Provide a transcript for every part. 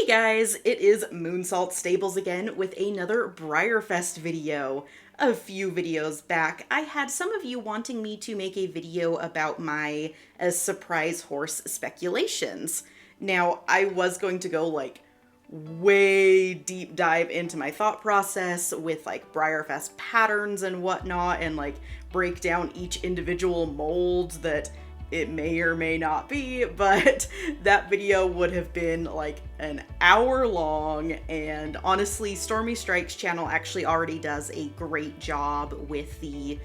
Hey guys, it is Moonsalt Stables again with another Breyerfest video. A few videos back, I had some of you wanting me to make a video about my surprise horse speculations. Now, I was going to go like way deep dive into my thought process with like Breyerfest patterns and whatnot and like break down each individual mold that it may or may not be, but that video would have been like an hour long, and honestly, Stormy Strike's channel actually already does a great job with the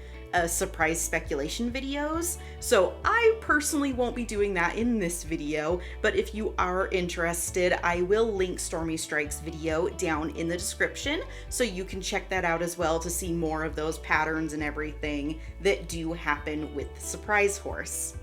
surprise speculation videos, so I personally won't be doing that in this video, but if you are interested, I will link Stormy Strike's video down in the description, so you can check that out as well to see more of those patterns and everything that do happen with the surprise horse.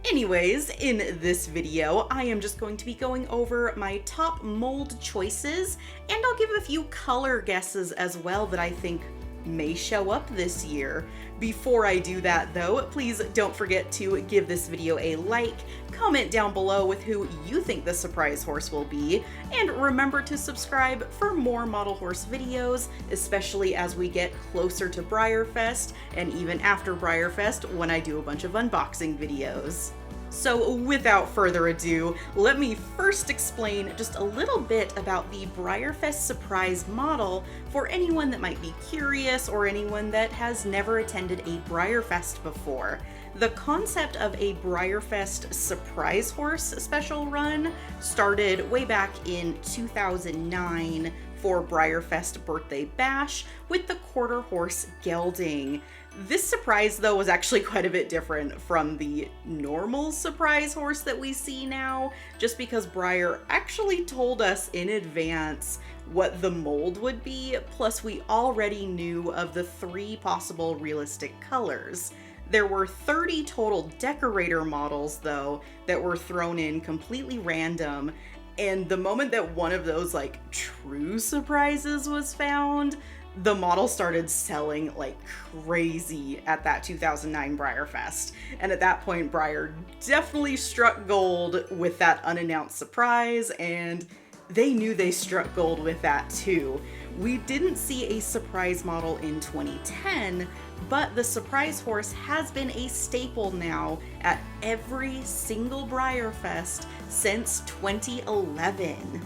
Anyways, in this video, I am just going to be going over my top mold choices, and I'll give a few color guesses as well that I think may show up this year. Before I do that though, please don't forget to give this video a like, comment down below with who you think the surprise horse will be, and remember to subscribe for more model horse videos, especially as we get closer to Breyerfest, and even after Breyerfest when I do a bunch of unboxing videos. So without further ado, let me first explain just a little bit about the Breyerfest surprise model for anyone that might be curious or anyone that has never attended a Breyerfest before. The concept of a Breyerfest surprise horse special run started way back in 2009 for Breyerfest Birthday Bash with the quarter horse gelding. This surprise though was actually quite a bit different from the normal surprise horse that we see now, just because Breyer actually told us in advance what the mold would be, plus we already knew of the 3 possible realistic colors. There were 30 total decorator models though that were thrown in completely random, and the moment that one of those like true surprises was found, the model started selling like crazy at that 2009 Breyerfest. And at that point, Breyer definitely struck gold with that unannounced surprise, and they knew they struck gold with that too. We didn't see a surprise model in 2010, but the surprise horse has been a staple now at every single Breyerfest since 2011.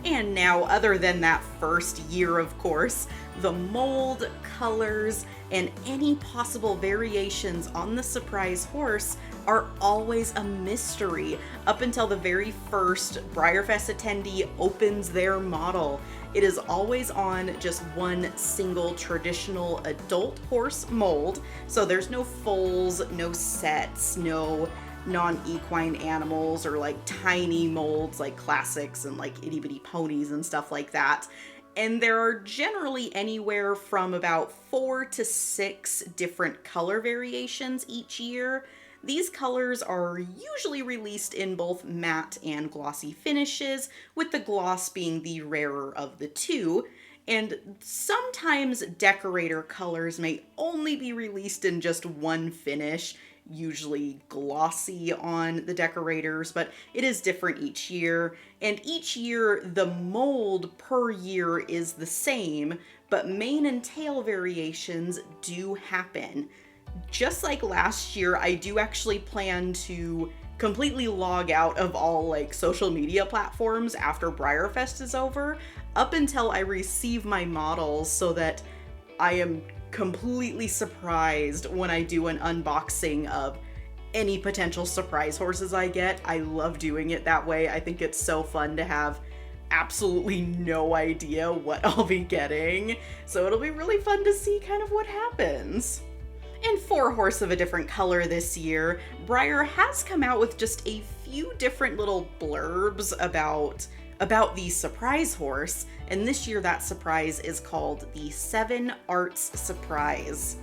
And now, other than that first year, of course, the mold, colors, and any possible variations on the surprise horse are always a mystery up until the very first Breyerfest attendee opens their model. It is always on just one single traditional adult horse mold, so there's no foals, no sets, no non-equine animals or like tiny molds like classics and like itty bitty ponies and stuff like that. And there are generally anywhere from about 4 to 6 different color variations each year. These colors are usually released in both matte and glossy finishes, with the gloss being the rarer of the two. And sometimes decorator colors may only be released in just one finish, usually glossy on the decorators, but it is different each year. And each year, the mold per year is the same, but mane and tail variations do happen. Just like last year, I do actually plan to completely log out of all like social media platforms after Breyerfest is over, up until I receive my models, so that I am completely surprised when I do an unboxing of any potential surprise horses I get. I love doing it that way. I think it's so fun to have absolutely no idea what I'll be getting. So it'll be really fun to see kind of what happens. And for a horse of a different color this year, Breyer has come out with just a few different little blurbs about the surprise horse, and this year that surprise is called the 7 Arts Surprise.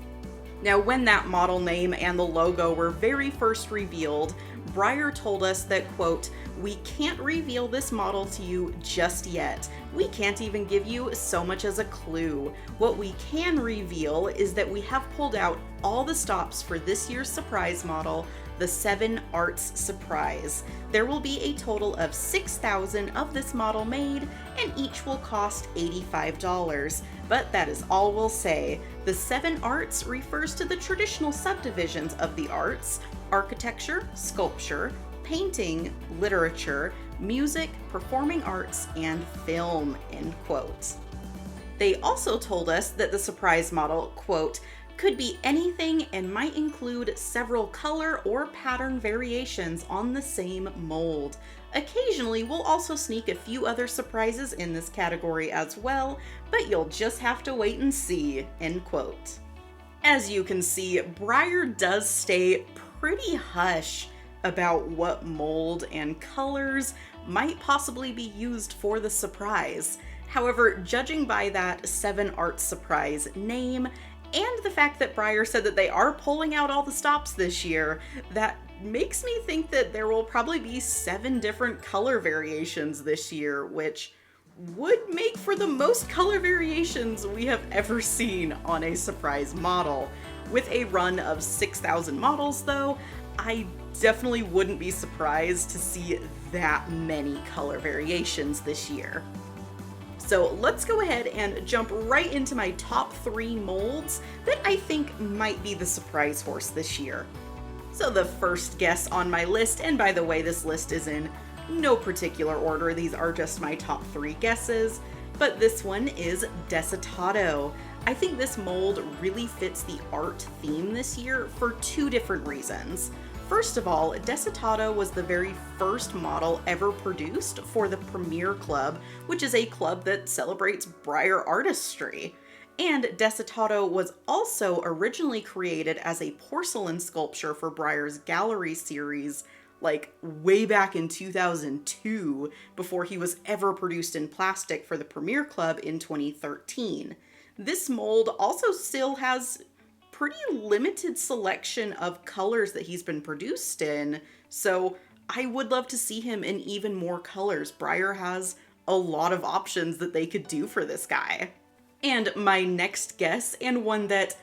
Now, when that model name and the logo were very first revealed, Breyer told us that, quote, "We can't reveal this model to you just yet. We can't even give you so much as a clue. What we can reveal is that we have pulled out all the stops for this year's surprise model, the 7 Arts Surprise. There will be a total of 6,000 of this model made, and each will cost $85. But that is all we'll say. The 7 Arts refers to the traditional subdivisions of the arts: architecture, sculpture, painting, literature, music, performing arts, and film, end quote. They also told us that the surprise model, quote, could be anything and might include several color or pattern variations on the same mold. Occasionally, we'll also sneak a few other surprises in this category as well, but you'll just have to wait and see, end quote. As you can see, Breyer does stay pretty hush about what mold and colors might possibly be used for the surprise. However, judging by that 7 Arts Surprise name, and the fact that Breyer said that they are pulling out all the stops this year, that makes me think that there will probably be 7 different color variations this year, which would make for the most color variations we have ever seen on a surprise model. With a run of 6,000 models though, I definitely wouldn't be surprised to see that many color variations this year. So let's go ahead and jump right into my top 3 molds that I think might be the surprise horse this year. So the first guess on my list, and by the way, this list is in no particular order, these are just my top 3 guesses, but this one is DESATADO. I think this mold really fits the art theme this year for 2 different reasons. First of all, DESATADO was the very first model ever produced for the Premier Club, which is a club that celebrates Breyer artistry. And DESATADO was also originally created as a porcelain sculpture for Breyer's gallery series, like way back in 2002, before he was ever produced in plastic for the Premier Club in 2013. This mold also still has pretty limited selection of colors that he's been produced in, so I would love to see him in even more colors. Breyer has a lot of options that they could do for this guy. And my next guess, and one that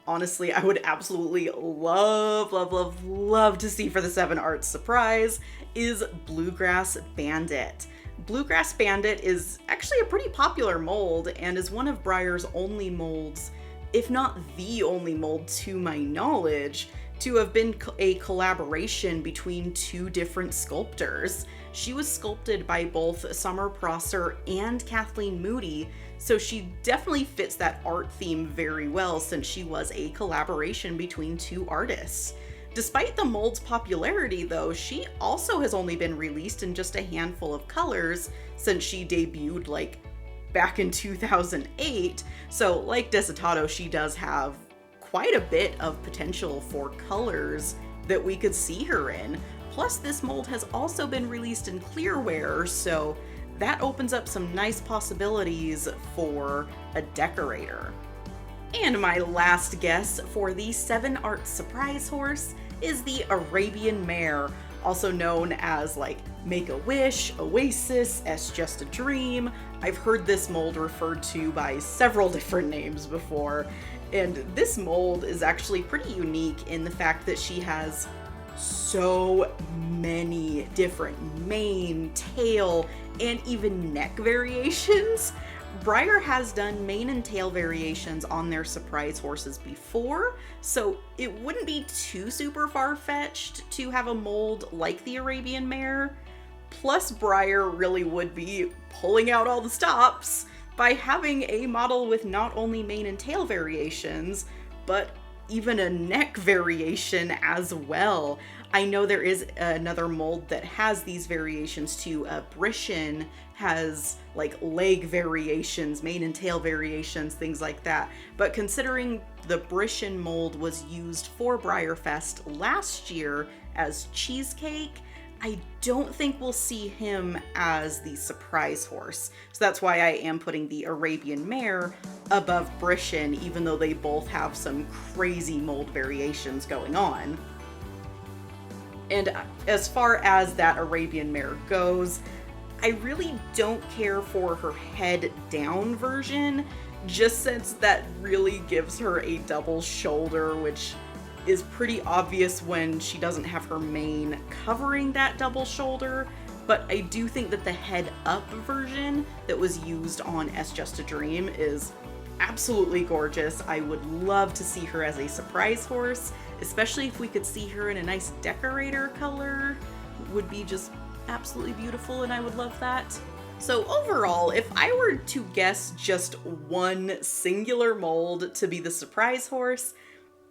honestly I would absolutely love to see for the 7 Arts Surprise, is Bluegrass Bandit. Bluegrass Bandit is actually a pretty popular mold and is one of Breyer's only molds, if not the only mold to my knowledge, to have been a collaboration between 2 different sculptors. She was sculpted by both Summer Prosser and Kathleen Moody, so she definitely fits that art theme very well since she was a collaboration between 2 artists. Despite the mold's popularity though, she also has only been released in just a handful of colors since she debuted like back in 2008, so like DESATADO, she does have quite a bit of potential for colors that we could see her in. Plus, this mold has also been released in clearware, so that opens up some nice possibilities for a decorator. And my last guess for the 7 Arts Surprise horse is the Arabian Mare, also known as like Make-A-Wish, Oasis, S Just a Dream. I've heard this mold referred to by several different names before, and this mold is actually pretty unique in the fact that she has so many different mane, tail, and even neck variations. Breyer has done mane and tail variations on their surprise horses before, so it wouldn't be too super far-fetched to have a mold like the Arabian Mare. Plus, Breyer really would be pulling out all the stops by having a model with not only mane and tail variations, but even a neck variation as well. I know there is another mold that has these variations too. Breyerfest has like leg variations, mane and tail variations, things like that. But considering the Breyerfest mold was used for Breyerfest last year as cheesecake, I don't think we'll see him as the surprise horse. So that's why I am putting the Arabian Mare above Breyerfest, even though they both have some crazy mold variations going on. And as far as that Arabian Mare goes, I really don't care for her head down version, just since that really gives her a double shoulder, which is pretty obvious when she doesn't have her mane covering that double shoulder, but I do think that the head up version that was used on It's Just a Dream is absolutely gorgeous. I would love to see her as a surprise horse, especially if we could see her in a nice decorator color. Would be just absolutely beautiful, and I would love that. So overall, if I were to guess just one singular mold to be the surprise horse,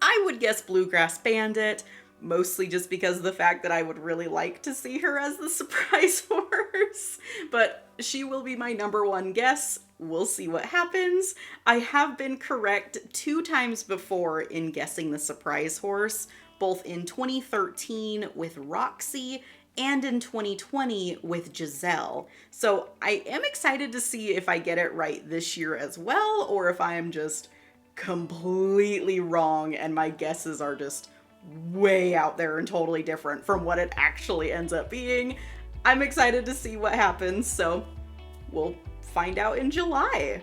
I would guess Bluegrass Bandit, mostly just because of the fact that I would really like to see her as the surprise horse. But she will be my number one guess. We'll see what happens. I have been correct 2 times before in guessing the surprise horse, both in 2013 with Roxy and in 2020 with Giselle. So I am excited to see if I get it right this year as well, or if I am just completely wrong and my guesses are just way out there and totally different from what it actually ends up being. I'm excited to see what happens, so we'll find out in July.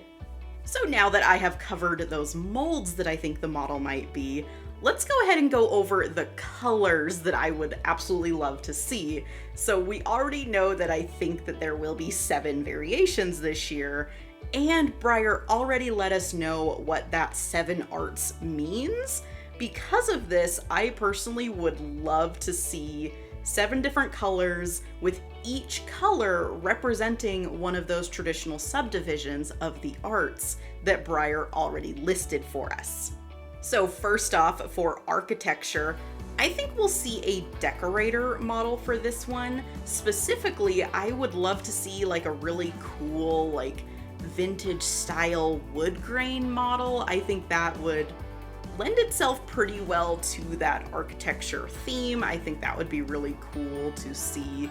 So now that I have covered those molds that I think the model might be, let's go ahead and go over the colors that I would absolutely love to see. So we already know that I think that there will be 7 variations this year, and Breyer already let us know what that 7 arts means. Because of this, I personally would love to see 7 different colors, with each color representing one of those traditional subdivisions of the arts that Breyer already listed for us. So first off, for architecture, I think we'll see a decorator model for this one. Specifically, I would love to see like a really cool, like vintage style wood grain model. I think that would lend itself pretty well to that architecture theme. I think that would be really cool to see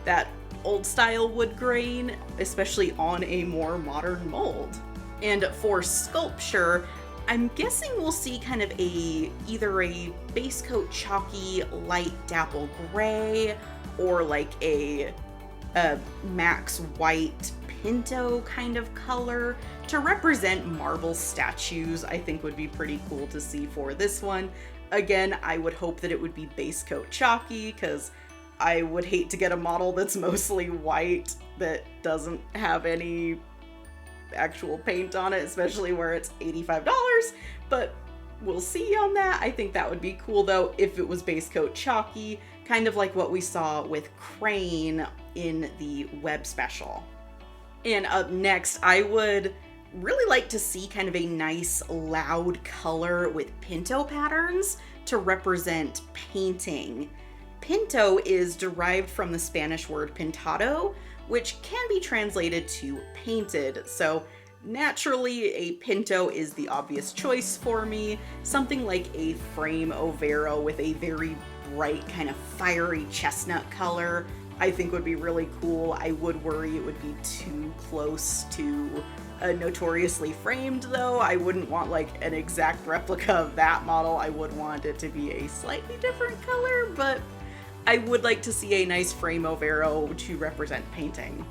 that old style wood grain, especially on a more modern mold. And for sculpture, I'm guessing we'll see kind of either a base coat chalky light dapple gray, or like a Max white Pinto kind of color to represent marble statues. I think would be pretty cool to see for this one. Again, I would hope that it would be base coat chalky, because I would hate to get a model that's mostly white that doesn't have any actual paint on it, especially where it's $85, but we'll see on that. I think that would be cool though if it was base coat chalky, kind of like what we saw with Crane in the web special. And up next, I would really like to see kind of a nice loud color with Pinto patterns to represent painting. Pinto is derived from the Spanish word pintado, which can be translated to painted. So naturally, a Pinto is the obvious choice for me. Something like a frame Overo with a very bright kind of fiery chestnut color, I think would be really cool. I would worry it would be too close to a Notoriously Framed though. I wouldn't want like an exact replica of that model. I would want it to be a slightly different color, but I would like to see a nice frame Overo to represent painting.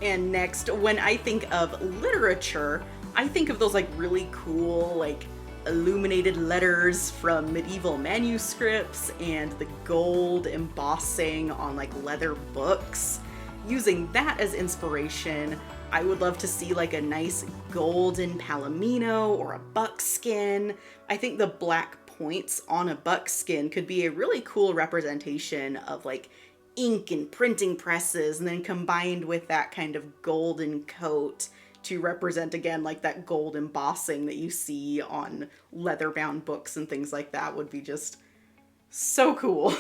And next, when I think of literature, I think of those like really cool, like illuminated letters from medieval manuscripts and the gold embossing on like leather books. Using that as inspiration, I would love to see like a nice golden palomino or a buckskin. I think the black points on a buckskin could be a really cool representation of like ink and printing presses, and then combined with that kind of golden coat to represent again like that gold embossing that you see on leather bound books and things like that would be just so cool.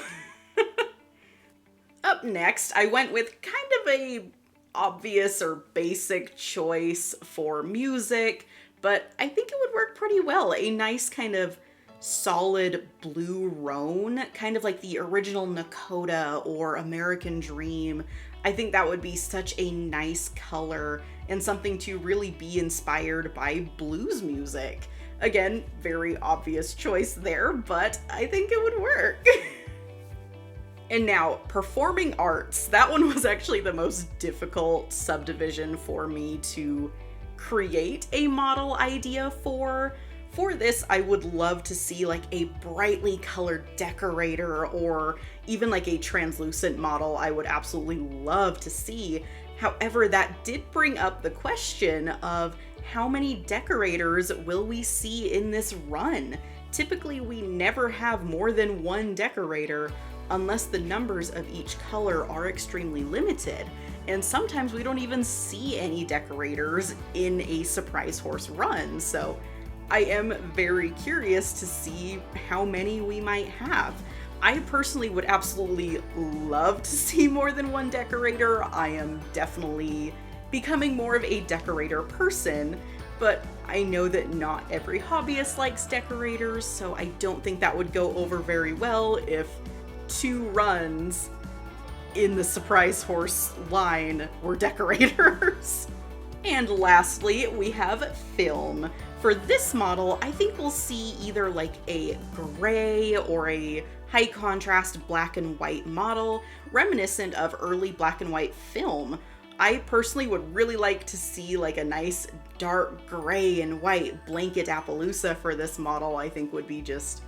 Up next, I went with kind of a obvious or basic choice for music, but I think it would work pretty well. A nice kind of solid blue roan, kind of like the original Nakota or American Dream. I think that would be such a nice color and something to really be inspired by blues music. Again, very obvious choice there, but I think it would work. And now, performing arts. That one was actually the most difficult subdivision for me to create a model idea for. For this, I would love to see like a brightly colored decorator or even like a translucent model. I would absolutely love to see. However, that did bring up the question of how many decorators will we see in this run? Typically, we never have more than one decorator unless the numbers of each color are extremely limited. And sometimes we don't even see any decorators in a surprise horse run. So I am very curious to see how many we might have. I personally would absolutely love to see more than one decorator. I am definitely becoming more of a decorator person, but I know that not every hobbyist likes decorators, so I don't think that would go over very well if 2 runs in the surprise horse line were decorators. And lastly, we have film. For this model, I think we'll see either like a gray or a high contrast black and white model, reminiscent of early black and white film. I personally would really like to see like a nice dark gray and white blanket APPALOOSA for this model. I think would be just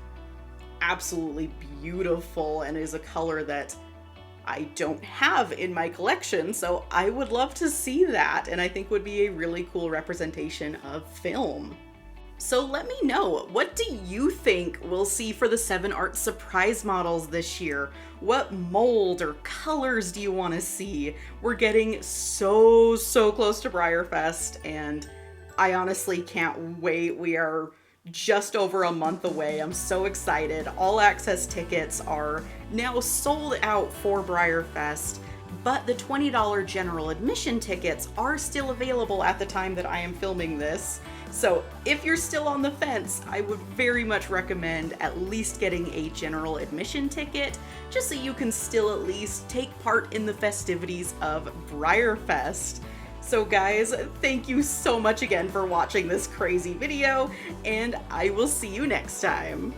absolutely beautiful and is a color that I don't have in my collection, so I would love to see that, and I think would be a really cool representation of film. So let me know, what do you think we'll see for the 7 Art surprise models this year? What mold or colors do you want to see? We're getting so close to Breyerfest, and I honestly can't wait. We are just over a month away. I'm so excited. All access tickets are now sold out for Breyerfest, but the $20 general admission tickets are still available at the time that I am filming this. So if you're still on the fence, I would very much recommend at least getting a general admission ticket, just so you can still at least take part in the festivities of Breyerfest. So guys, thank you so much again for watching this crazy video, and I will see you next time.